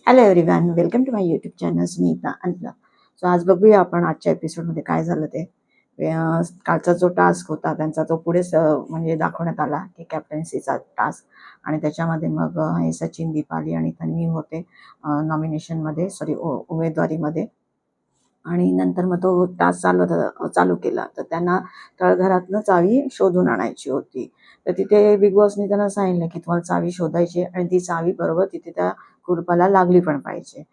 Hello everyone, welcome to my YouTube channel Sunita अनला. So आज बघूया आपण आजच्या एपिसोडमध्ये काय झालं ते. कालचा जो टास्क होता त्यांचा तो पुढे म्हणजे दाखवण्यात आला की कॅप्टन्सीचा टास्क. आणि त्याच्यामध्ये मग हे सचिन, दीपाली आणि तन्वी होते नॉमिनेशनमध्ये, सॉरी उमेदवारीमध्ये. आणि नंतर मग तो टास्क चालू केला तर त्यांना तळघरातनं चावी शोधून आणायची होती. तर तिथे बिग बॉसनी त्यांना सांगितलं की तुम्हाला चावी शोधायची आणि ती चावी बरोबर तिथे त्या कुलपाला लागली पण पाहिजे.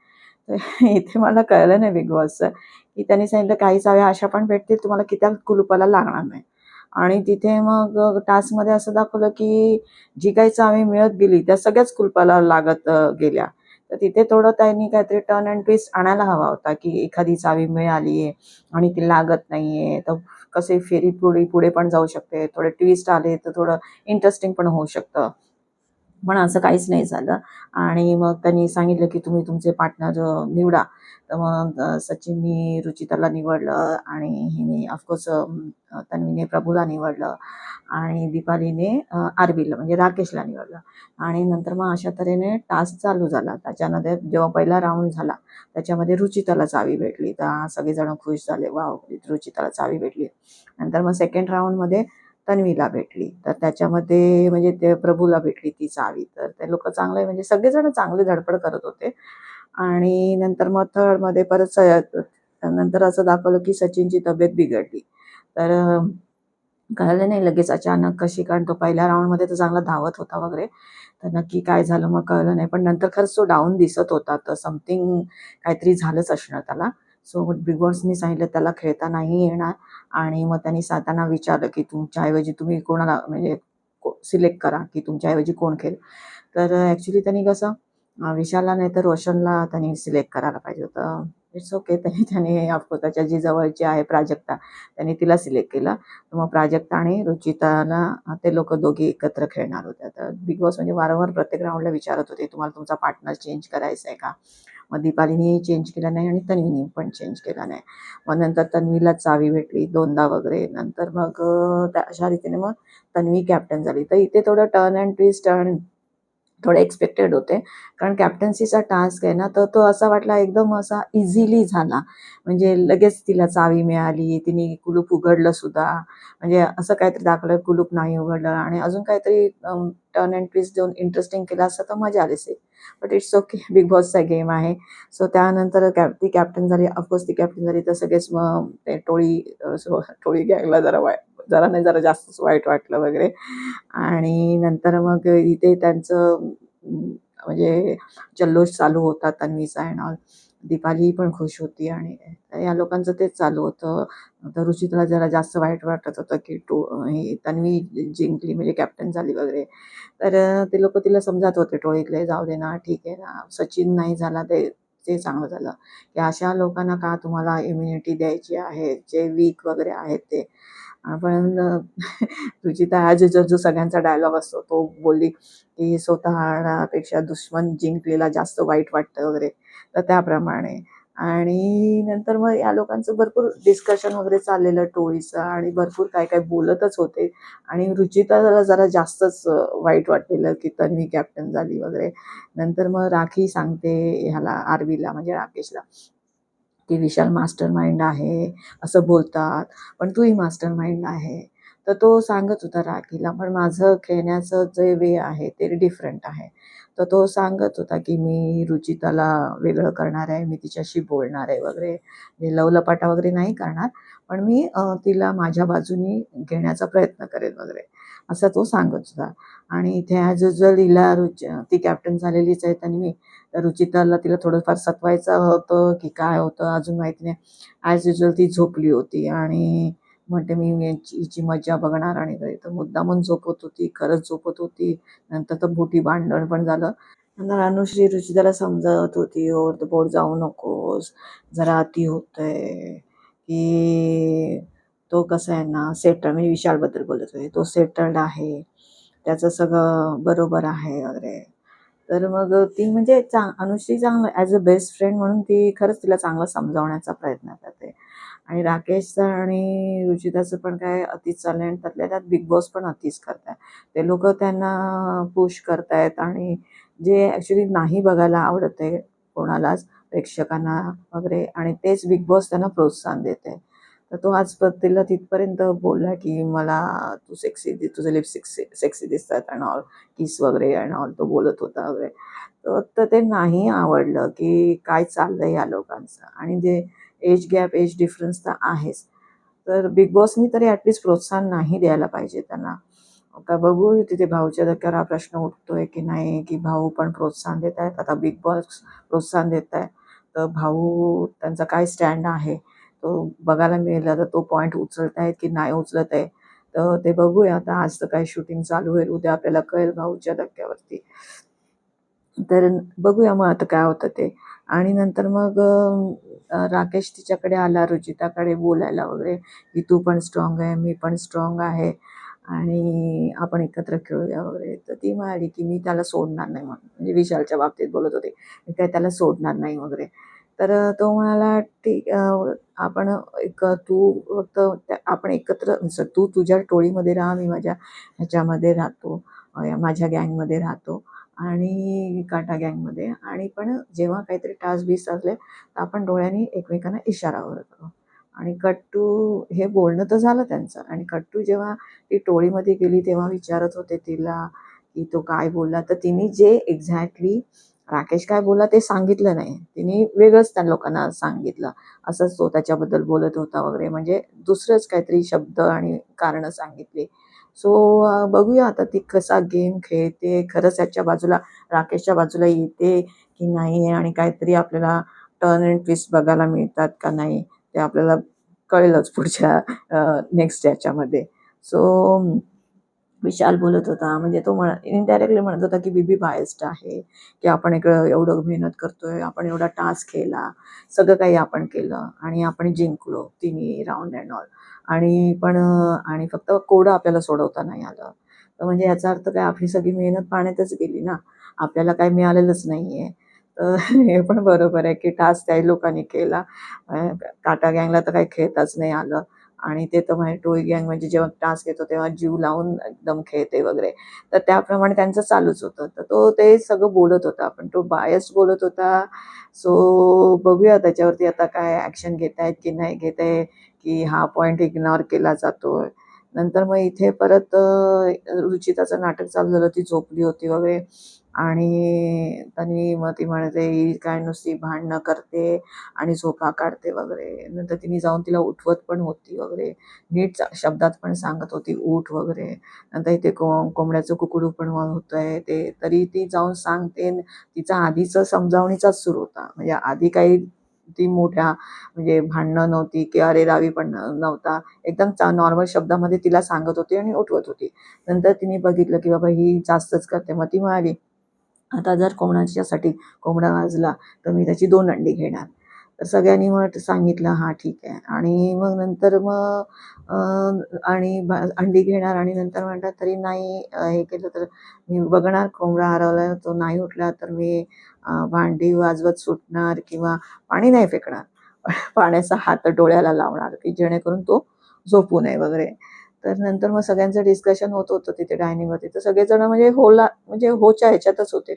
तर इथे मला कळलं नाही बिग बॉसचं की त्यांनी सांगितलं काही चाव्या अशा पण भेटतील तुम्हाला की त्या कुलपाला लागणार नाही. आणि तिथे मग टास्कमध्ये असं दाखवलं की जी काही चावी मिळत गेली त्या सगळ्याच कुलपाला लागत गेल्या. तर तिथे थोडं त्यांनी काहीतरी टर्न अँड ट्विस्ट आणायला हवा होता की एखादी चावी मिळाली आहे आणि ती लागत नाहीये तर कसे फेरीत पुढे पुढे पण जाऊ शकते, थोडे ट्विस्ट आले तर थोडं इंटरेस्टिंग पण होऊ शकतं. पण असं काहीच नाही झालं. आणि मग त्यांनी सांगितलं की तुम्ही तुमचे पार्टनर निवडा. तर मग सचिननी रुचिताला निवडलं आणि हिने ऑफकोर्स तन्वीने प्रभूला निवडलं आणि दीपालीने आरबीला म्हणजे राकेशला निवडलं. आणि नंतर मग अशा तऱ्हेने टास्क चालू झाला. त्याच्यामध्ये जेव्हा पहिला राऊंड झाला त्याच्यामध्ये रुचिताला चावी भेटली तर सगळेजण खुश झाले, वाव रुचिताला चावी भेटली. नंतर मग सेकंड राऊंडमध्ये तन्वीला भेटली तर त्याच्यामध्ये म्हणजे ते प्रभूला भेटली ती चावी. तर ते लोक चांगले म्हणजे सगळेजण चांगले धडपड करत होते. आणि नंतर मग थर्डमध्ये परत नंतर असं दाखवलं की सचिनची तब्येत बिघडली. तर कळलं नाही लगेच अचानक कशी, कारण तो पहिल्या राऊंडमध्ये तर चांगला धावत होता वगैरे. तर नक्की काय झालं मग कळलं नाही, पण नंतर खरंच तो डाऊन दिसत होता तर समथिंग काहीतरी झालंच असणार त्याला. सो बिग बॉसनी सांगितलं त्याला खेळता नाही येणार. आणि मग त्यांनी त्यांना विचारलं की तुमच्याऐवजी तुम्ही कोणाला म्हणजे सिलेक्ट करा की तुमच्याऐवजी कोण खेळेल. तर ॲक्च्युली त्यांनी कसं विशालला नाही तर रोशनला त्यांनी सिलेक्ट करायला पाहिजे होतं. It's okay. त्याने ऑफकोर्स त्याच्या जी जवळची आहे प्राजक्ता, त्यांनी तिला सिलेक्ट केलं. तर मग प्राजक्ता आणि रुचिताला ते लोक दोघे एकत्र खेळणार होते. तर बिग बॉस म्हणजे वारंवार प्रत्येक राऊंडला विचारत होते तुम्हाला तुमचा पार्टनर चेंज करायचा आहे का. मग दीपालीने चेंज केला नाही आणि तन्वीने पण चेंज केला नाही. मग नंतर तन्वीला चावी भेटली दोनदा वगैरे. नंतर मग त्या अशा रीतीने मग तन्वी कॅप्टन झाली. तर इथे थोडं टर्न अँड ट्विस्ट आणि थोडे एक्सपेक्टेड होते. कारण कॅप्टन्सीचा टास्क आहे ना तर तो असा वाटला एकदम असा इझिली झाला. म्हणजे लगेच तिला चावी मिळाली, तिने कुलूप उघडलं सुद्धा. म्हणजे असं काहीतरी दाखवलं कुलूप नाही उघडलं आणि अजून काहीतरी टर्न अँड ट्विस्ट देऊन इंटरेस्टिंग केलं असतं तर मजा आली असती. बट इट्स ओके, बिग बॉसचा गेम आहे. सो त्यानंतर ती कॅप्टन झाली. ऑफकोर्स ती कॅप्टन झाली तर सगळेच मग ते टोळी गँगला जरा नाही जरा जास्तच वाईट वाटलं वगैरे. आणि नंतर मग इथे त्यांचं म्हणजे जल्लोष चालू होता तन्वीचा अँड ऑल. दीपाली पण खुश होती आणि या लोकांचं तेच चालू होतं. तर रुचिताला जरा जास्त वाईट वाटत होतं की ही तन्वी जिंकली म्हणजे कॅप्टन झाली वगैरे. तर ते लोक तिला समजात होते टोळीतले, जाऊ दे ना, ठीक आहे ना, सचिन नाही झाला ते ते चांगलं झालं की अशा लोकांना का तुम्हाला इम्युनिटी द्यायची आहे जे वीक वगैरे आहेत ते. पण रुचिता ॲज युजल जो सगळ्यांचा डायलॉग असतो तो बोलली की स्वतःपेक्षा दुश्मन जिंकलेला जास्त वाईट वाटतं वगैरे. तर त्याप्रमाणे. आणि नंतर मग या लोकांचं भरपूर डिस्कशन वगैरे चाललेलं टोळीचं आणि भरपूर काय काय बोलतच होते. आणि रुचिताला जरा जास्तच वाईट वाटलेलं की तन्वी कॅप्टन झाली वगैरे. नंतर मग राखी सांगते ह्याला आरवीला म्हणजे राकेशला की विशाल मास्टर माइंड आहे असं बोलतात, पण तूही मास्टर माइंड आहे. तर तो सांगत होता राखीला, पण माझं खेळण्याचं जे वे आहे ते डिफरंट आहे. तर तो सांगत होता की मी रुचिताला वेगळं करणार आहे, मी तिच्याशी बोलणार आहे वगैरे, म्हणजे लवलपाटा वगैरे नाही करणार, पण मी तिला माझ्या बाजूनी घेण्याचा प्रयत्न करेन वगैरे, असं तो सांगत होता. आणि इथे ॲज युजल हिला ती कॅप्टन झालेलीच आहे तन्वी. तर रुचिताला तिला थोडंफार सतवायचं होतं की काय होतं अजून माहिती नाही. ॲज युजल ती झोपली होती आणि म्हणते मी हिची मज्जा बघणार आणि तर मुद्दामून झोपत होती, खरंच झोपत होती. नंतर तर मोठी भांडण पण झालं. नंतर अनुश्री रुचिताला समजावत होती, ओव्हर द बोर्ड जाऊ नकोस, जरा अति होतंय की तो कसा आहे ना सेटल, मी विशालबद्दल बोलत होते, तो सेटल्ड आहे, त्याचं सगळं बरोबर आहे वगैरे. तर मग ती म्हणजे अनुश्री चांगलं ॲज अ बेस्ट फ्रेंड म्हणून ती खरंच तिला चांगलं समजावण्याचा प्रयत्न करते. आणि राकेशचं आणि रुचिताचं पण काय अतिच चाललंय आणि त्यातल्या त्यात बिग बॉस पण अतिच करताय. ते लोक त्यांना पुश करतायत आणि जे ॲक्च्युली नाही बघायला आवडत आहे कोणालाच, प्रेक्षकांना वगैरे, आणि तेच बिग बॉस त्यांना प्रोत्साहन देते. तर तो आज तिला तिथपर्यंत बोलला की मला तू सेक्सी, तुझे लिप्स सेक्सी दिसतात अँड ऑल, किस वगैरे अँड ऑल तो बोलत होता वगैरे. तर ते नाही आवडलं की काय चाललंय या लोकांचं. आणि जे एज गॅप, एज डिफरन्स तर आहेच. तर बिग बॉसनी तरी ॲटलीस्ट प्रोत्साहन नाही द्यायला पाहिजे त्यांना. आता बघू तिथे भाऊच्या धक्क्यावर हा प्रश्न उठतोय की नाही, की भाऊ पण प्रोत्साहन देत आहेत. आता बिग बॉस प्रोत्साहन देत आहे, तर भाऊ त्यांचा काय स्टँड आहे तो बघायला मिळेल. आता तो पॉईंट उचलत आहेत की नाही उचलत आहे, तर ते बघूया. आता आज तर काय शूटिंग चालू होईल, उद्या आपल्याला कळेल भाऊच्या धक्क्यावरती. तर बघूया मग आता काय होतं ते. आणि नंतर मग राकेश तिच्याकडे आला, रुचिताकडे बोलायला वगैरे, की तू पण स्ट्रॉंग आहे, मी पण स्ट्रॉंग आहे आणि आपण एकत्र खेळूया वगैरे. तर ती म्हणाली की मी त्याला सोडणार नाही म्हणून, म्हणजे विशालच्या बाबतीत बोलत होते, मी काय त्याला सोडणार नाही वगैरे. तर तो म्हणाला ठीक, आपण तू फक्त आपण एकत्र तू तुझ्या टोळीमध्ये राहा, मी माझ्या ह्याच्यामध्ये राहतो, माझ्या गँगमध्ये राहतो आणि काटा गँगमध्ये. आणि पण जेव्हा काहीतरी टास्क बीस असले तर आपण डोळ्यांनी एकमेकांना इशारा वगैरे करू. आणि कट्टू, हे बोलणं तर झालं त्यांचं. आणि कट्टू जेव्हा ती टोळीमध्ये गेली तेव्हा विचारत होते तिला की तो काय बोलला, तर तिने जे एक्झॅक्टली राकेश काय बोलला ते सांगितलं नाही, तिने वेगळंच त्या लोकांना सांगितलं. असंच तो त्याच्याबद्दल बोलत होता वगैरे, म्हणजे दुसरंच काहीतरी शब्द आणि कारणं सांगितली. सो बघूया आता ती कसा गेम खेळते, खरंच याच्या बाजूला, राकेशच्या बाजूला येते की नाही, आणि काहीतरी आपल्याला टर्न अँड ट्विस्ट बघायला मिळतात का नाही, ते आपल्याला कळेलच पुढच्या नेक्स्ट याच्यामध्ये. सो विशाल बोलत होता, म्हणजे तो इनडायरेक्टली म्हणत होता की बीबी बायस्ड आहे, की आपण एवढं मेहनत करतोय, आपण एवढा टास्क केला, सगळं काही आपण केलं आणि आपण जिंकलो तिन्ही राऊंड अँड ऑल. आणि फक्त कोडं आपल्याला सोडवता नाही आलं. तर म्हणजे याचा अर्थ काय, आपली सगळी मेहनत पाण्यातच गेली ना, आपल्याला काही मिळालेलंच नाहीये. तर हे पण बरोबर आहे की टास्क त्याही लोकांनी केला. काटा गँगला तर काही खेळताच नाही आलं. आणि ते तर म्हणजे टोळी गँग म्हणजे जेव्हा टास्क येतो तेव्हा जीव लावून एकदम खेळते वगैरे. तर त्याप्रमाणे त्यांचं चालूच होतं. तर तो ते सगळं बोलत होता, पण तो बायस्ड बोलत होता. सो बघूया त्याच्यावरती आता काय ॲक्शन घेत आहेत की नाही घेत आहे, की हा पॉईंट इग्नोर केला जातोय. नंतर मग इथे परत रुचिताचं नाटक चालू झालं, ती झोपली होती वगैरे. आणि त्यांनी मग ती म्हणते ही काय नुसती भांडणं करते आणि झोपा काढते वगैरे. नंतर तिने जाऊन तिला उठवत पण होती वगैरे, नीट शब्दात पण सांगत होती उठ वगैरे. नंतर इथे कोंबड्याचं कुकडू पण होतंय ते, तरी ती जाऊन सांगते. तिचा आधीचं समजावणीचाच सुरू होता, म्हणजे आधी काही ती मोठ्या म्हणजे भांडणं नव्हती की अरेरावी पण नव्हता, एकदम नॉर्मल शब्दामध्ये तिला सांगत होती आणि उठवत होती. नंतर तिने बघितलं की बाबा ही जास्तच करते, मग ती म्हणाली आता जर कोणाच्यासाठी कोंबडा वाजला तर मी त्याची 2 अंडी घेणार. तर सगळ्यांनी मग सांगितलं हां ठीक आहे. आणि मग नंतर मग अंडी घेणार आणि नंतर म्हणतात तरी नाही हे केलं तर मी बघणार, कोंबडा हरवला तो नाही उठला तर मी भांडी वाजवत सुटणार किंवा पाणी नाही फेकणार. पाण्याचा हात डोळ्याला लावणार की जेणेकरून तो झोपू नये वगैरे. तर नंतर मग सगळ्यांचं डिस्कशन होत होतं तिथे डायनिंगवरती. तर सगळेजण म्हणजे म्हणजे होच्या ह्याच्यातच होते.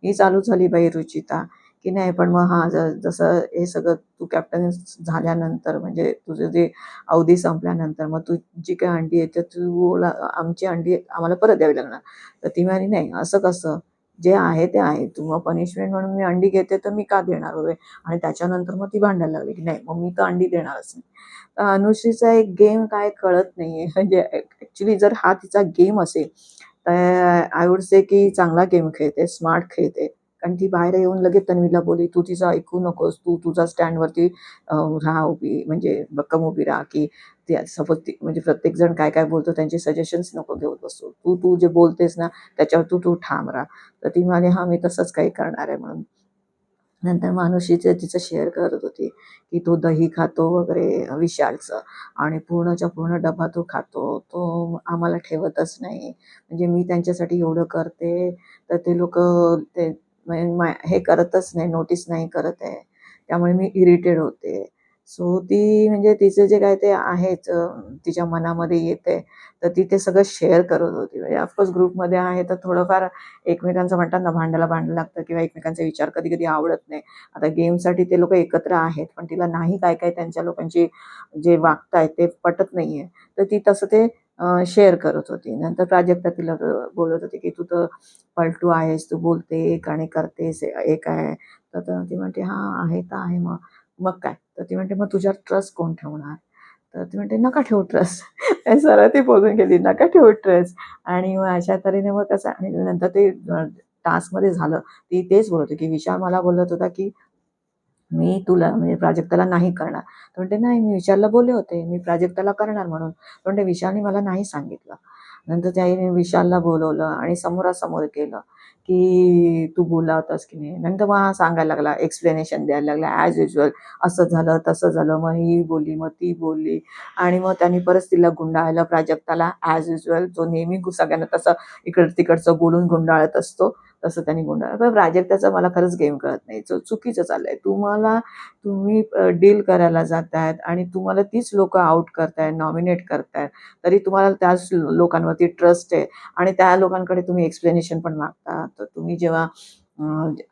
ही चालू झाली बाई रुचिता, की नाही पण मग हां, जसं हे सगळं तू कॅप्टन झाल्यानंतर, म्हणजे तुझं जे अवधी संपल्यानंतर मग तू जी काही अंडी येते आमची अंडी आम्हाला परत द्यावी लागणार. तर ती म्हणाली नाही असं कसं, जे आहे ते आहे. तू मग पनिशमेंट म्हणून मी अंडी घेते तर मी का देणार वगैरे. आणि त्याच्यानंतर मग ती भांडायला लागली की नाही मग मी तर अंडी देणारच नाही. तर अनुश्रीचा एक गेम काय कळत नाहीये, म्हणजे ॲक्च्युली जर हा तिचा गेम असेल तर आय वुड से की चांगला गेम खेळते, स्मार्ट खेळते. कारण ती बाहेर येऊन लगेच तन्वीला बोलली, "तू तिचं ऐकू नकोस. तू तुझा स्टँडवरती राहा उभी, म्हणजे भक्कम उभी राहा, की ती सपोज ती म्हणजे प्रत्येकजण काय-काय बोलतो त्यांचे सजेशन्स नको घेत बसू. तू जे बोलतेस ना त्याच्यावर तू ठाम राहा." तर ती म्हणाली, "हां, मी तसंच काही करणार आहे" म्हणून. नंतर मानुषीचं तिचं शेअर करत होती, की तो दही खातो वगैरे विशालचं, आणि पूर्णच्या पूर्ण डबा तो खातो. तो आम्हाला ठेवतच नाही. म्हणजे मी त्यांच्यासाठी एवढं करते, तर ते लोकं हे करतच नाही, नोटीस नाही करत आहे. त्यामुळे मी इरिटेट होते. सो ती म्हणजे तिचं जे काय ते आहेच तिच्या मनामध्ये येते, तर ती ते सगळं शेअर करत होती. म्हणजे ऑफकोर्स ग्रुपमध्ये आहे तर थोडंफार एकमेकांचं म्हणतात ना, भांड्याला भांडं लागतं किंवा एकमेकांचे विचार कधी-कधी आवडत नाही. आता गेमसाठी ते लोकं एकत्र आहेत, पण तिला नाही काय-काय त्यांच्या लोकांची जे वागतायत ते पटत नाहीये. तर ती तसं ते शेअर करत होती. नंतर प्राजक्ता तिला बोलत होती, की "तू तर पलटू आहेस, तू बोलते एक आणि करतेस एक आहे." तर ती म्हणते, "हां, आहे तर आहे मग." मग काय? तर ती म्हणते, "मग तुझ्यावर ट्रस्ट कोण ठेवणार?" तर ती म्हणते, "नका ठेवू ट्रस्ट." सरळ ती बोलून गेली, "नका ठेवू ट्रस्ट." आणि मग अशा तऱ्हेने मग कसं आणि नंतर ते टास्कमध्ये झालं. ती तेच बोलत होती, की विशाल मला बोलत होता, की मी तुला म्हणजे प्राजक्ताला नाही करणार. तर म्हणते, "नाही, मी विशालला बोलले होते, मी प्राजक्ताला करणार म्हणून." तर म्हणते, "विशालने मला नाही सांगितलं." नंतर त्याने विशालला बोलवलं आणि समोरासमोर केलं, की "तू बोलला होतास की नाही?" नंतर मग हा सांगायला लागला, एक्सप्लेनेशन द्यायला लागला ॲज युजुअल. असं झालं, तसं झालं. मग ही बोलली, मग ती बोलली आणि मग त्यांनी परत तिला गुंडाळलं प्राजक्ताला ॲज युजुअल. जो नेहमी सगळ्यांना तसं इकडं-तिकडचं बोलून गुंडाळत असतो. तसं त्यांनी गुंडाळलं. पण प्राजक्ताचं मला खरंच गेम कळत नाही. चुकीचं चाललंय. तुम्ही डील करायला जातायत आणि तुम्हाला तीच लोकं आउट करतायत, नॉमिनेट करतायत. तरी तुम्हाला त्याच लोकांवरती ट्रस्ट आहे आणि त्या लोकांकडे तुम्ही एक्सप्लेनेशन पण मागता. तर तुम्ही जेव्हा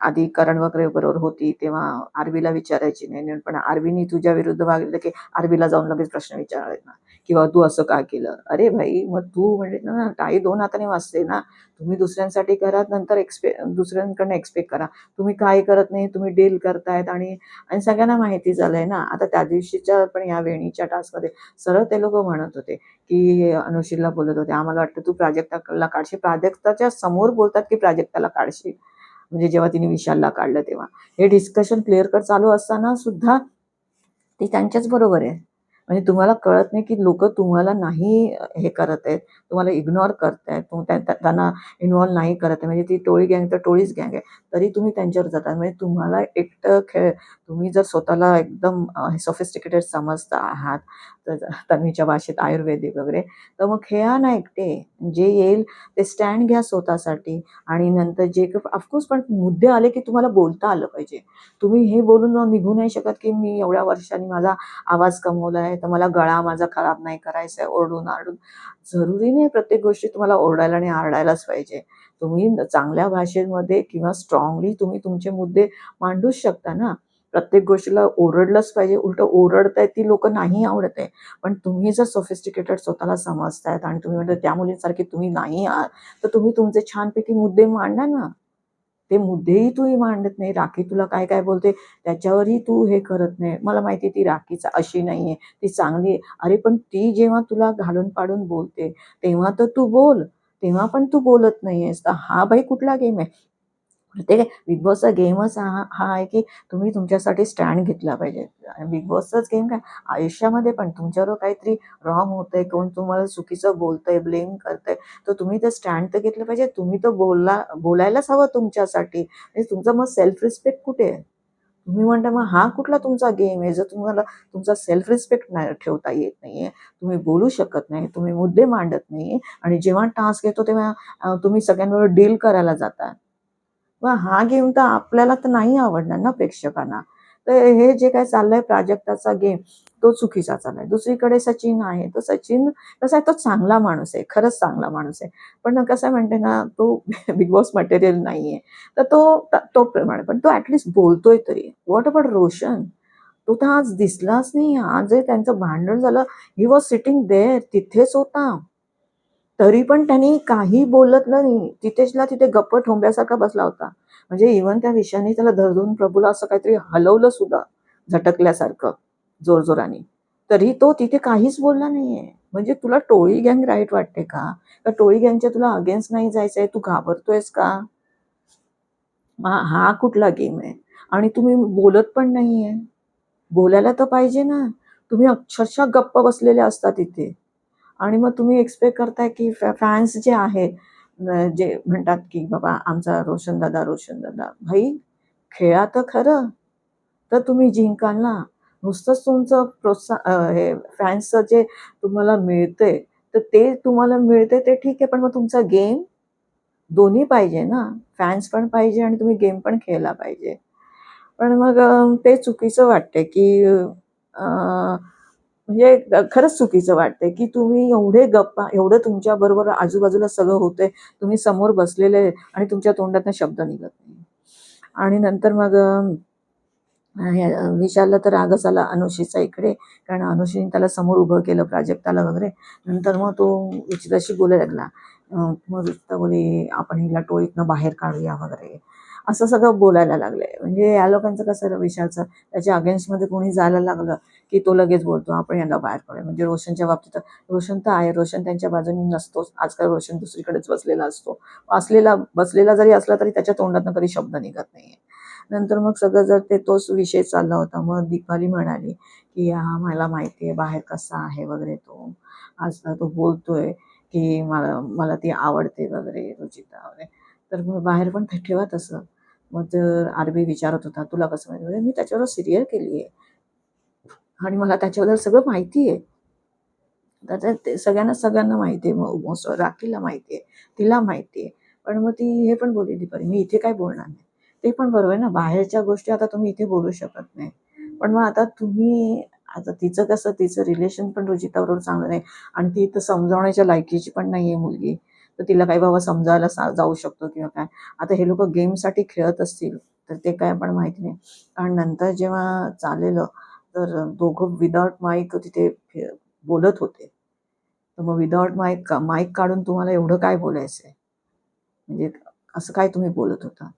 आधी करण वगैरे बरोबर होती, तेव्हा आर्वीला विचारायची नाही. पण आर्वीनी तुझ्या विरुद्ध वागलं, की आर्वीला जाऊन लगेच प्रश्न विचारायचा किंवा तू असं का केलं? अरे भाई, मग तू म्हणजे ना टाळी 2 हाताने वाजते ना. तुम्ही दुसऱ्यांसाठी करा, नंतर दुसऱ्यांकडनं एक्सपेक्ट करा. तुम्ही काही करत नाही, तुम्ही डील करतायत आणि आणि सगळ्यांना माहिती झालंय ना. आता त्या दिवशीच्या पण या वेणीच्या टास्कमध्ये सरळ ते लोकं म्हणत होते, की अनुशीलला बोलत होते, "आम्हाला वाटतं तू प्राजक्ताला काढशील." प्राजक्ताच्या समोर बोलतात, की प्राजक्ताला काढशील. म्हणजे जेव्हा तिने विशालला काढलं तेव्हा. हे डिस्कशन क्लिअर कट चालू असताना सुद्धा ती त्यांच्याच बरोबर आहे. म्हणजे तुम्हाला कळत नाही, की लोकं तुम्हाला नाही हे करत आहेत, तुम्हाला इग्नोर करतायत, त्यांना इन्व्हॉल्व नाही करत आहे. म्हणजे ती टोळी गँग तर टोळीच गँग आहे. तरी तुम्ही त्यांच्यावर जाता. म्हणजे तुम्हाला एकटं तुम्ही जर स्वतःला एकदम सोफिस्टिकेटेड समजता आहात, तर तन्वीच्या भाषेत आयुर्वेदिक वगैरे, तर मग खेळा ना एकटे. जे येईल ते स्टँड घ्या स्वतःसाठी आणि नंतर जे ऑफकोर्स पण मुद्दे आले, की तुम्हाला बोलता आलं पाहिजे. तुम्ही हे बोलून निघू नाही शकत, की मी एवढ्या वर्षांनी माझा आवाज कमवला आहे, तर मला गळा माझा खराब नाही करायचा आहे ओरडून-आरडून. जरुरी नाही प्रत्येक गोष्टी तुम्हाला ओरडायला आणि आरडायलाच पाहिजे. तुम्ही चांगल्या भाषेमध्ये किंवा स्ट्रॉंगली तुम्ही तुमचे मुद्दे मांडूच शकता ना. प्रत्येक गोष्टीला ओरडलंच पाहिजे. उलटं ओरडतायत ती लोकं नाही आवडत आहे. पण तुम्ही जर सोफिस्टिकेटेड स्वतःला समजतायत आणि तुम्ही म्हणता त्या मुलींसारखे तुम्ही नाही आहात, तर तुम्ही तुमचे छानपैकी मुद्दे मांडा ना. ते मुद्देही तू मांडत नाही. राखी तुला काय काय बोलते त्याच्यावरही तू हे करत नाही. मला माहिती आहे ती राखीच अशी नाहीये, ती चांगली आहे. अरे पण ती जेव्हा तुला घालून पाडून बोलते, तेव्हा तर तू बोल. तेव्हा पण तू बोलत नाहीयेस. तर हा बाई कुठला गेम आहे? प्रत्येक बिग बॉसचा गेमच हा हा आहे, की तुम्ही तुमच्यासाठी स्टँड घेतला पाहिजे. बिग बॉसचाच गेम काय, आयुष्यामध्ये पण तुमच्यावर काहीतरी रॉंग होतंय, कोण तुम्हाला चुकीचं बोलतंय, ब्लेम करतंय, तर तुम्ही ते स्टँड तर घेतलं पाहिजे. तुम्ही तर बोलायलाच हवं तुमच्यासाठी. म्हणजे तुमचा मग सेल्फ रिस्पेक्ट कुठे आहे? तुम्ही म्हणता मग हा कुठला तुमचा गेम आहे? जर तुम्हाला तुमचा सेल्फ रिस्पेक्ट नाही ठेवता येत नाहीये, तुम्ही बोलू शकत नाही, तुम्ही मुद्दे मांडत नाहीये आणि जेव्हा टास्क येतो तेव्हा तुम्ही सगळ्यांबरोबर डील करायला जाता. मग हा गेम तर आपल्याला तर नाही आवडणार ना प्रेक्षकांना. तर हे जे काही चाललंय प्राजक्ताचा गेम, तो चुकीचा चाललाय. दुसरीकडे सचिन आहे. तो सचिन कसा आहे, तो चांगला माणूस आहे. खरंच चांगला माणूस आहे. पण कसं म्हणते ना, तो बिग बॉस मटेरियल नाहीये. तर तो प्रमाणे पण तो ॲटलीस्ट बोलतोय तरी. What about Roshan? तो तर आज दिसलाच नाही. आज जे त्यांचं भांडण झालं, ही वॉज सिटिंग देअर. तिथेच होता. तरी पण त्यांनी काही बोलत नाही. तिथेचला तिथे गप्प ठोंब्यासारखा बसला होता. म्हणजे इव्हन त्या विषाने त्याला धरून प्रभूला असं काहीतरी हलवलं सुद्धा, झटकल्यासारखं जोरजोराने. तरी तो तिथे काहीच बोलला नाहीये. म्हणजे तुला टोळी गँग राईट वाटते का? का टोळी गँगच्या तुला अगेन्स्ट नाही जायचंय? तू घाबरतोयस का? हा कुठला गेम आहे? आणि तुम्ही बोलत पण नाहीये. बोलायला तर पाहिजे ना. तुम्ही अक्षरशः गप्प बसलेले असता तिथे. आणि मग तुम्ही एक्सपेक्ट करताय की फॅन्स जे आहेत जे म्हणतात की बाबा आमचा रोशन दादा, रोशन दादा. भाई खेळा तर खरं, तर तुम्ही जिंकाल ना. नुसतंच तुमचं हे फॅन्सचं जे तुम्हाला मिळतंय, तर ते तुम्हाला मिळतंय ते ठीक आहे, पण मग तुमचा गेम दोन्ही पाहिजे ना. फॅन्स पण पाहिजे आणि तुम्ही गेम पण खेळला पाहिजे. पण मग ते चुकीचं वाटतंय की म्हणजे खरंच चुकीचं वाटतंय, की तुम्ही एवढे गप्पा एवढं तुमच्या बरोबर आजूबाजूला सगळं होतंय, तुम्ही समोर बसलेले आणि तुमच्या तोंडातनं शब्द निघत नाही. आणि नंतर मग विशालला तर रागच आला अनुषेचा इकडे, कारण अनुषेने त्याला समोर उभं केलं प्राजक्ताला वगैरे. नंतर मग तो रुचिताशी बोलायला लागला. मग रुचिता बोलली, आपण हिला टोळीतनं बाहेर काढूया वगैरे, असं सगळं बोलायला लागले. म्हणजे या लोकांचं कसं विशालचं, त्याच्या अगेन्स्टमध्ये कोणी जायला लागलं की तो लगेच बोलतो आपण याला बाहेर काढूया. म्हणजे रोशनच्या बाबतीत रोशन तर आहे, रोशन त्यांच्या बाजूनी नसतोच. आजकाल रोशन दुसरीकडेच बसलेला असतो. बसलेला जरी असला तरी त्याच्या तोंडातनं कधी शब्द निघत नाहीये. नंतर मग सगळं जर तोच विषय चालला होता, मग दीपाली म्हणाली की हा मला माहिती आहे बाहेर कसा आहे वगैरे, तो आज तो बोलतोय की मला मला ती आवडते वगैरे रुचिता वगैरे, तर मग बाहेर पण ठेवा तसं. मग तर आरबी विचारत होता तुला कसं माहिती, म्हणजे मी त्याच्यावर सिरियल केली आहे आणि मला त्याच्याबद्दल सगळं माहिती आहे. तर ते सगळ्यांना सगळ्यांना माहिती आहे, राखीला माहिती आहे, तिला माहिती आहे. पण मग ती हे पण बोलली दीपाली, मी इथे काय बोलणार नाही. ते पण बरोबर आहे ना, बाहेरच्या गोष्टी आता तुम्ही इथे बोलू शकत नाही. पण मग आता तुम्ही, आता तिचं कसं, तिचं रिलेशन पण रुचिताबरोबर चांगलं नाही आणि ती तर समजावण्याच्या लायकीची पण नाहीये मुलगी. तर तिला काही बाबा समजायला जाऊ शकतो किंवा काय. आता हे लोक गेमसाठी खेळत असतील तर ते काय पण माहिती नाही. कारण नंतर जेव्हा चाललेलं तर दोघं विदाउट माईक तिथे बोलत होते. तर मग विदाउट माईक माईक काढून तुम्हाला एवढं काय बोलायचंय, म्हणजे असं काय तुम्ही बोलत होता.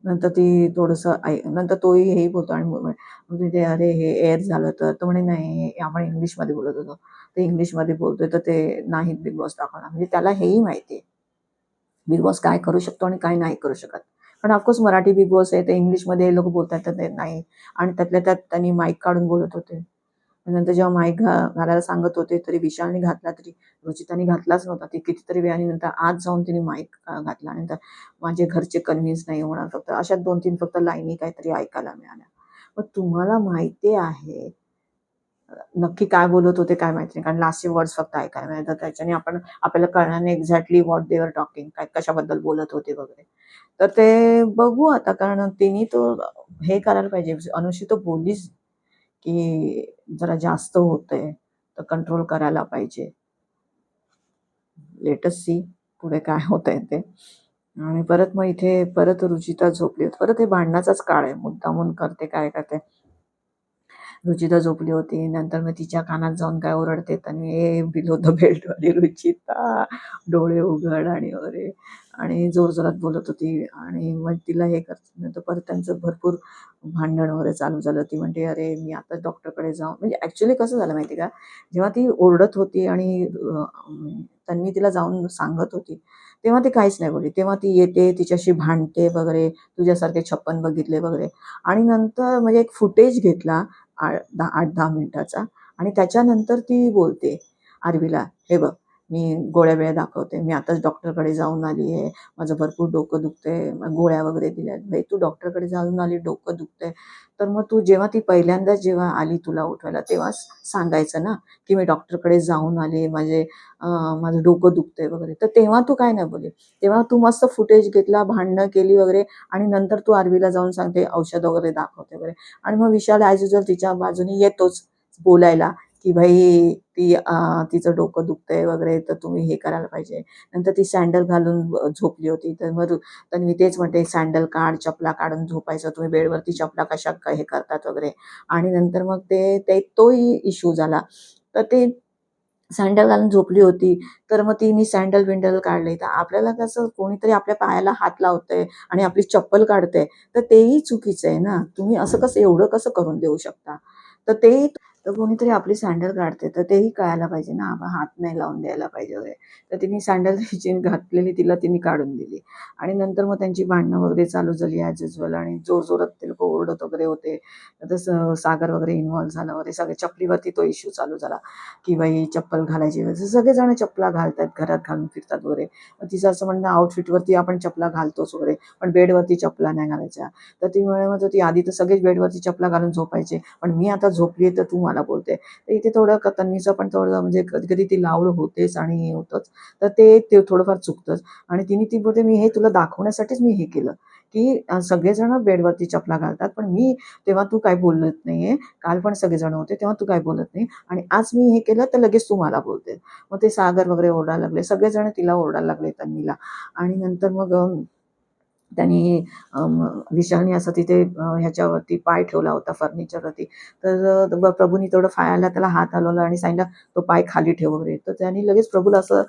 नंतर ती थोडंसं नंतर तोही हेही बोलतो आणि म्हणजे ते अरे हे एअर झालं तर म्हणे नाही आपण इंग्लिशमध्ये बोलत होतो, ते इंग्लिशमध्ये बोलतोय तर ते नाही बिग बॉस दाखवणार. म्हणजे त्याला हेही माहिती आहे बिग बॉस काय करू शकतो आणि काय नाही करू शकत. पण ऑफकोर्स मराठी बिग बॉस आहे, ते इंग्लिशमध्ये हे लोक बोलतात तर ते नाही. आणि त्यातल्या त्यात त्यांनी माईक काढून बोलत होते. नंतर जेव्हा माईक घालायला सांगत होते तरी विशालने घातला, तरी रुचिताने घातलाच नव्हता. ती कितीतरी वेळाने नंतर आज जाऊन तिने माईक घातला. नंतर माझे घरचे कन्व्हिन्स नाही होणार, फक्त अशा 2-3 फक्त लाईनी काहीतरी ऐकायला मिळाल्या. मग तुम्हाला माहिती आहे नक्की काय बोलत होते काय माहिती नाही, कारण लास्टचे वर्ड्स फक्त ऐकायला मिळाले. तर त्याच्याने आपल्याला कळणार नाही exactly what they were talking, काय कशाबद्दल बोलत होते वगैरे. तर ते बघू आता, कारण तिने तो हे करायला पाहिजे. अनुषी तो बोललीच की जरा जास्त होतंय तर कंट्रोल करायला पाहिजे. लेट अस सी पुढे काय होतंय ते. आणि परत मग इथे परत रुचिता झोपली होती. परत हे भांडणाचाच काळ आहे, मुद्दामून करते काय करते. रुचिता झोपली होती. नंतर मग तिच्या कानात जाऊन काय ओरडते आणि ए बिलो द बेल्ट वाली रुचिता, डोळे उघड आणि वगैरे, आणि जोरजोरात बोलत होती. आणि मग तिला हे करते. नंतर परत त्यांचं भरपूर भांडण वगैरे चालू झालं. ती म्हणते अरे मी आता डॉक्टरकडे जाऊ, म्हणजे ॲक्च्युली कसं झालं माहिती का, जेव्हा ती ओरडत होती आणि तन्वी तिला जाऊन सांगत होती तेव्हा ती काहीच नाही बोलली. तेव्हा ती येते तिच्याशी भांडते वगैरे, तुझ्यासारखे 56 बघितले वगैरे. आणि नंतर म्हणजे एक फुटेज घेतला 8-10 मिनिटाचा, आणि त्याच्यानंतर ती बोलते आरवीला, हे बघ मी गोळ्या वेळा दाखवते, मी आताच डॉक्टरकडे जाऊन आली आहे, माझं भरपूर डोकं दुखतंय, गोळ्या वगैरे दिल्या. भाई तू डॉक्टरकडे जाऊन आली, डोकं दुखतंय, तर मग तू जेव्हा ती पहिल्यांदाच जेव्हा आली तुला उठवायला तेव्हा सांगायचं ना की मी डॉक्टरकडे जाऊन आले, माझं डोकं दुखतंय वगैरे. तर तेव्हा तू काय नाही बोलली. तेव्हा तू मस्त फुटेज घेतला, भांडणं केली वगैरे, आणि नंतर तू आरवीला जाऊन सांगते, औषध वगैरे दाखवते वगैरे. आणि मग विशाल ॲज युजल तिच्या बाजूने येतोच बोलायला की भाई तिचं डोकं दुखतंय वगैरे, तर तुम्ही हे करायला पाहिजे. नंतर ती सँडल घालून झोपली होती, तर मग मी तेच म्हणते सँडल काढ, चपला काढून झोपायचं, तुम्ही बेडवरती चपला कशा हे करतात वगैरे. आणि नंतर मग तोही इश्यू झाला. तर ते सँडल घालून झोपली होती, तर मग तिने सँडल बिंडल काढले. तर आपल्याला कसं कोणीतरी आपल्या पायाला हात लावतंय आणि आपली चप्पल काढतंय, तर तेही चुकीचं आहे ना. तुम्ही असं कसं एवढं कसं करून देऊ शकता. तर ते तर कोणीतरी आपली सँडल काढते तर तेही कळायला पाहिजे ना, आपण हात नाही लावून द्यायला पाहिजे वगैरे. तर तिने सँडल तिची घातलेली तिला तिने काढून दिली. आणि नंतर मग त्यांची भांडणं वगैरे चालू झाली ॲज युजल, आणि जोरजोरात ते लोक ओरडत वगैरे होते. तसं सागर वगैरे इन्व्हॉल्व्ह झाला वगैरे, सगळे चपलीवरती तो इश्यू चालू झाला की बाई चप्पल घालायची, सगळेजण चपला घालतात, घरात घालून फिरतात वगैरे. तिचं असं म्हणणं आउटफिटवरती आपण चपला घालतोच वगैरे, पण बेडवरती चपला नाही घालायच्या. तर ती म्हणत होती आधी तर सगळेच बेडवरती चपला घालून झोपायचे, पण मी आता झोपली तर तू मला बोलते. तर इथे थोडं तन्वीचं पण थोडं म्हणजे कधी कधी ती लावड होतेच आणि हे होतंच, तर ते थोडंफार चुकतंच. आणि ती बोलते मी हे तुला दाखवण्यासाठीच मी हे केलं की सगळेजण बेडवरती चपला घालतात, पण मी तेव्हा तू काय बोलत नाहीये. काल पण सगळेजण होते तेव्हा तू काय बोलत नाही आणि आज मी हे केलं तर लगेच तू मला बोलते. मग ते सागर वगैरे ओरडायला लागले, सगळेजण तिला ओरडायला लागले तन्वीला. आणि नंतर मग त्यांनी विशालने असं तिथे ह्याच्यावरती पाय ठेवला होता फर्निचरवरती. तर प्रभूनी तेवढं पायाला त्याला हात हलवला आणि सांगितलं तो पाय खाली ठेव वगैरे. तर त्यांनी लगेच प्रभूला असं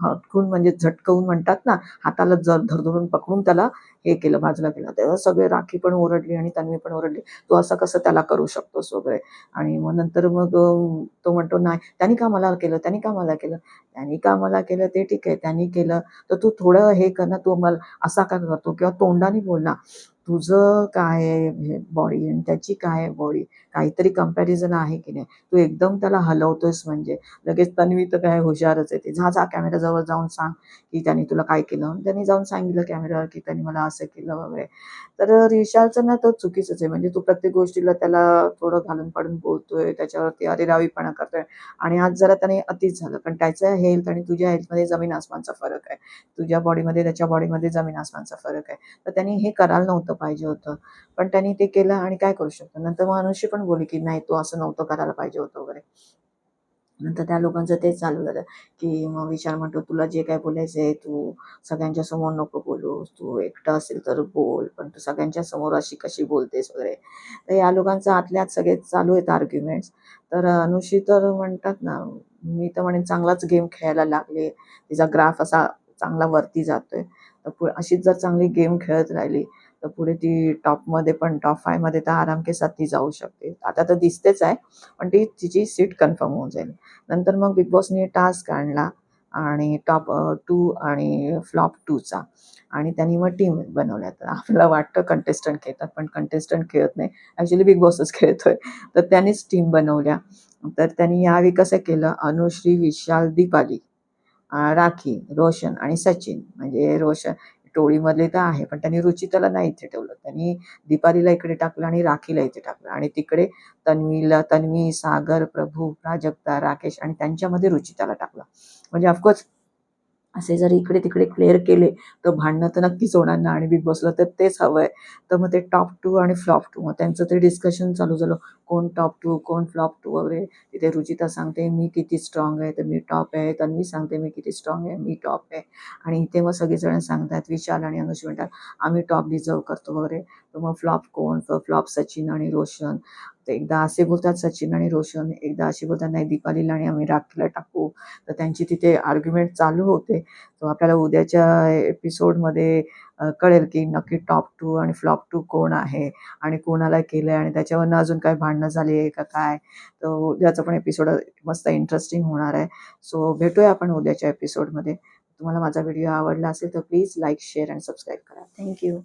हटकून म्हणजे झटकवून म्हणतात ना, हाताला धरधरून पकडून त्याला हे केलं, बाजूला केलं. तेव्हा सगळे राखी पण ओरडली आणि तन्वी पण ओरडली, तू असं कसं त्याला करू शकतोस वगैरे. आणि मग नंतर मग तो म्हणतो नाही त्यांनी का मला केलं, त्यांनी का मला केलं, त्यांनी का मला केलं ते ठीक आहे, त्यांनी केलं तर तू थोडं हे कर ना, तू मला असा का करतो किंवा तोंडाने बोल ना, तुझं काय आहे बॉडी आणि त्याची काय आहे बॉडी, काहीतरी कंपॅरिझन आहे की नाही, तू एकदम त्याला हलवतोयस म्हणजे. लगेच तन्वी तर काय हुशारच आहे, ती जा कॅमेऱ्याजवळ जाऊन सांग की त्यांनी तुला काय केलं. त्यांनी जाऊन सांगितलं कॅमेऱ्यावर की त्यांनी मला असं केलं वगैरे. तर विशालचं ना तो चुकीचंच आहे, म्हणजे तू प्रत्येक गोष्टीला त्याला थोडं घालून पाडून बोलतोय, त्याच्यावरती अरेरावीपणा करतोय. आणि आज जरा त्याने अतिच झालं, पण त्याचं हेल्थ आणि तुझ्या हेल्थमध्ये जमीन आसमानचा फरक आहे. तुझ्या बॉडीमध्ये त्याच्या बॉडीमध्ये जमीन आसमानचा फरक आहे. तर त्यांनी हे करायला नव्हतं पाहिजे होतं, पण त्यांनी ते केलं आणि काय करू शकतो. नंतर मग अनुश्री पण बोलली की नाही तू असं नव्हतं करायला पाहिजे होतं वगैरे. नंतर त्या लोकांचं तेच चालू झालं की मग विचार म्हणतो तुला जे काय बोलायचंय तू सगळ्यांच्या समोर नको बोलूस, तू एकटं असेल तर बोल, पण तू सगळ्यांच्या समोर अशी कशी बोलतेस वगैरे. तर या लोकांचं आतल्या आत सगळे चालू आहेत आर्ग्युमेंट्स. तर अनुश्री तर म्हणतात ना, मी तर म्हणेन चांगलाच गेम खेळायला लागले, तिचा ग्राफ असा चांगला वरती जातोय. तर अशीच जर चांगली गेम खेळत राहिली तर पुढे ती टॉपमध्ये पण टॉप 5 मध्ये तर आरामकेसात ती जाऊ शकते. आता तर दिसतेच आहे, पण ती तिची सीट कन्फर्म होऊन जाईल. नंतर मग बिग बॉसने टास्क आणला आणि टॉप 2 आणि फ्लॉप 2चा आणि त्यांनी मग टीम बनवल्या. तर आपल्याला वाटतं कंटेस्टंट खेळतात, पण कंटेस्टंट खेळत नाही, ॲक्च्युली बिग बॉसच खेळतोय. तर त्यांनीच टीम बनवल्या. तर त्यांनी यावेळी कसं केलं, अनुश्री, विशाल, दीपाली, राखी, रोशन आणि सचिन. म्हणजे रोशन टोळीमधले तर आहे, पण त्यांनी रुचिताला नाही इथे ठेवलं. त्यांनी दीपालीला इकडे टाकलं आणि राखीला इथे टाकलं आणि तिकडे तन्वी, सागर, प्रभू, प्राजक्ता, राकेश आणि त्यांच्यामध्ये रुचिताला टाकलं. म्हणजे ऑफकोर्स असे जर इकडे तिकडे क्लिअर केले तर भांडणं तर नक्कीच होणार ना, आणि बिग बॉसला तर तेच हवंय. तर मग ते टॉप 2 आणि फ्लॉप 2 मग त्यांचं ते डिस्कशन चालू झालं, कोण टॉप 2 कोण फ्लॉप 2 वगैरे. तिथे रुचिता सांगते मी किती स्ट्रॉंग आहे, तर मी टॉप आहे. तन्वी सांगते मी किती स्ट्रॉंग आहे, मी टॉप आहे. आणि इथे मग सगळेजण सांगतात, विशाल आणि अनुश्री म्हणतात आम्ही टॉप डिझर्व करतो वगैरे. तर मग फ्लॉप कोण, तर फ्लॉप सचिन आणि रोशन. तर एकदा असे बोलतात सचिन आणि रोशन, एकदा असे बोलतात नाही दीपालीला आणि आम्ही राखीला टाकू. तर त्यांची तिथे आर्ग्युमेंट चालू होते. तो आपल्याला उद्याच्या एपिसोडमध्ये कळेल की नक्की टॉप 2 आणि फ्लॉप 2 कोण आहे आणि कोणाला केलंय आणि त्याच्यावरनं अजून काय भांडणं झाली आहे का काय. तर उद्याचा पण एपिसोड मस्त इंटरेस्टिंग होणार आहे. सो भेटूया आपण उद्याच्या एपिसोडमध्ये. तुम्हाला माझा व्हिडिओ आवडला असेल तर प्लीज लाईक, शेअर आणि सबस्क्राईब करा. थँक्यू.